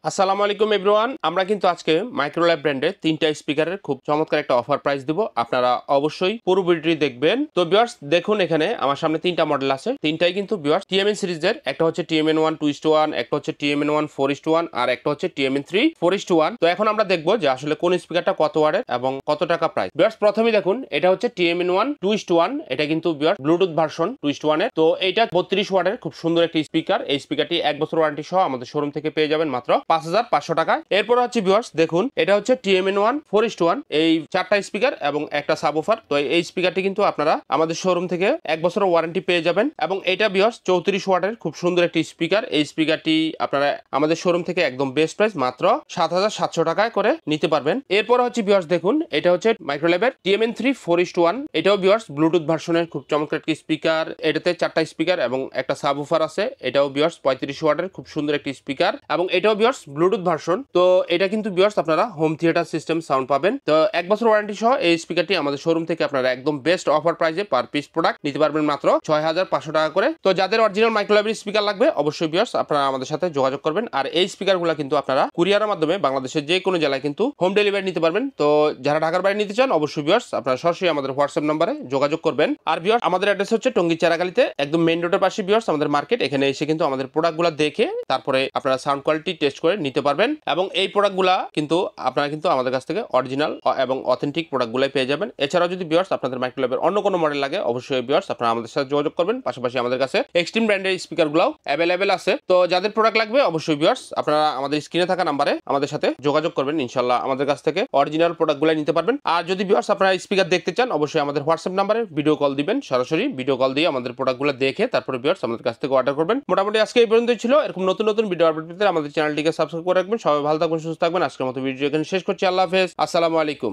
আসসালামু আলাইকুম এভরিওয়ান। আমরা কিন্তু আজকে মাইক্রোল্যাব ব্র্যান্ডের 3টা স্পিকারের খুব চমৎকার একটা অফার প্রাইস দিব। আপনারা অবশ্যই পুরো ভিডিওটি দেখবেন। তো ভিউয়ার্স দেখুন, এখানে আমার সামনে 3টা মডেল আছে। তিনটাই কিন্তু ভিউয়ার্স টিএমএন সিরিজের। একটা হচ্ছে TMN1 2:1, একটা হচ্ছে TMN1 4:1 আর একটা হচ্ছে TMN3 4:1। তো এখন আমরা দেখব যে আসলে কোন স্পিকারটা কত ওয়াটের এবং কত টাকা প্রাইস। ভিউয়ার্স প্রথমেই দেখুন, এটা হচ্ছে TMN1 2:1। এটা কিন্তু ভিউয়ার্স ব্লুটুথ ভার্সন 2:1 এর। তো এইটা 32 ওয়াটের খুব সুন্দর একটি স্পিকার। এই স্পিকারটি 1 বছর ওয়ারেন্টি সহ আমাদের শোরুম থেকে পেয়ে যাবেন মাত্র 5500 টাকায়। এরপর হচ্ছে ভিউয়ার্স দেখুন, এটা হচ্ছে TMN1 4:1। এই 4টা স্পিকার এবং একটা সাবওয়ুফার। তো এই স্পিকারটি কিন্তু আপনারা আমাদের শোরুম থেকে 1 বছরের ওয়ারেন্টি পেয়ে যাবেন। এবং এটা ভিউয়ার্স 34 ওয়াটের খুব সুন্দর একটি স্পিকার। এই স্পিকারটি আপনারা আমাদের শোরুম থেকে একদম বেস্ট প্রাইস মাত্র 7700 টাকায় করে নিতে পারবেন। এরপর হচ্ছে ভিউয়ার্স দেখুন, এটা হচ্ছে মাইক্রোল্যাবের TMN3 4:1। এটাও ভিউয়ার্স ব্লুটুথ ভার্সনের খুব চমৎকার একটি স্পিকার। এটাতে 4টা স্পিকার এবং একটা সাবওয়ুফার আছে। এটাও ভিউয়ার্স 35 ওয়াটের খুব সুন্দর একটি স্পিকার এবং এটাও ভিউয়ার্স ব্লুটুথ ভার্সন। তো এটা কিন্তু ভিউয়ার্স আপনারা হোম থিয়েটার সিস্টেম সাউন্ড পাবেন। তো 1 বছর ওয়ারেন্টি সহ এই স্পিকারটি আমাদের শোরুম থেকে আপনারা একদম বেস্ট অফার প্রাইসে পার পিস প্রোডাক্ট নিতে পারবেন মাত্র 6500 টাকা করে। তো যাদের অরিজিনাল মাইক্রোল্যাবের স্পিকার লাগবে অবশ্যই ভিউয়ার্স আপনারা আমাদের সাথে যোগাযোগ করবেন। আর এই স্পিকারগুলো কিন্তু আপনারা কুরিয়ারের মাধ্যমে বাংলাদেশের যে কোনো জেলায় কিন্তু হোম ডেলিভারি নিতে পারবেন। তো যারা ঢাকার বাইরে নিতে চান অবশ্যই ভিউয়ার্স আপনারা সরাসরি আমাদের হোয়াটসঅ্যাপ নম্বরে যোগাযোগ করবেন। আর ভিউয়ার্স আমাদের অ্যাড্রেস হচ্ছে টঙ্গী চারাগালিতে, একদম মেইন রোডের পাশে ভিউয়ার্স আমাদের মার্কেট। এখানে এসে কিন্তু আমাদের প্রোডাক্টগুলো দেখে তারপরে আপনারা সাউন্ড কোয়ালিটি টেস্ট করে নিতে পারবেন। এবং এই প্রোডাক্টগুলা কিন্তু আপনারা কিন্তু আমাদের কাছ থেকে অরিজিনাল এবং অথেন্টিক প্রোডাক্টগুলাই পেয়ে যাবেন। এছাড়াও যদি ভিউয়ার্স আপনাদের মাইক্রোল্যাবের অন্য কোনো মডেল লাগে অবশ্যই ভিউয়ার্স আপনারা আমাদের সাথে যোগাযোগ করবেন। পাশাপাশি আমাদের কাছে এক্সট্রিম ব্র্যান্ডের স্পিকারগুলোও অ্যাভেলেবেল আছে। তো যাদের প্রোডাক্ট লাগবে অবশ্যই ভিউয়ার্স আপনারা আমাদের স্ক্রিনে থাকা নাম্বারে আমাদের সাথে যোগাযোগ করবেন। ইনশাআল্লাহ আমাদের কাছ থেকে অরিজিনাল প্রোডাক্টগুলাই নিতে পারবেন। আর যদি ভিউয়ার্স আপনারা স্পিকার দেখতে চান অবশ্যই আমাদের হোয়াটসঅ্যাপ নাম্বারে ভিডিও কল দিবেন। সরাসরি ভিডিও কল দিয়ে আমাদের প্রোডাক্টগুলো দেখে তারপরে ভিউয়ার্স আমাদের কাছ থেকে অর্ডার করবেন। মোটামুটি আজকে এই পর্যন্তই ছিল। এরকম নতুন নতুন ভিডিও আপডেট পেতে আমাদের চ্যানেলটিকে সাবস্ক্রাইব করে রাখবেন। সবাই ভালো থাকবেন, সুস্থ থাকবেন। আজকের মতো ভিডিও এখানে শেষ করছি। আল্লাহ হাফেজ, আসসালামু আলাইকুম।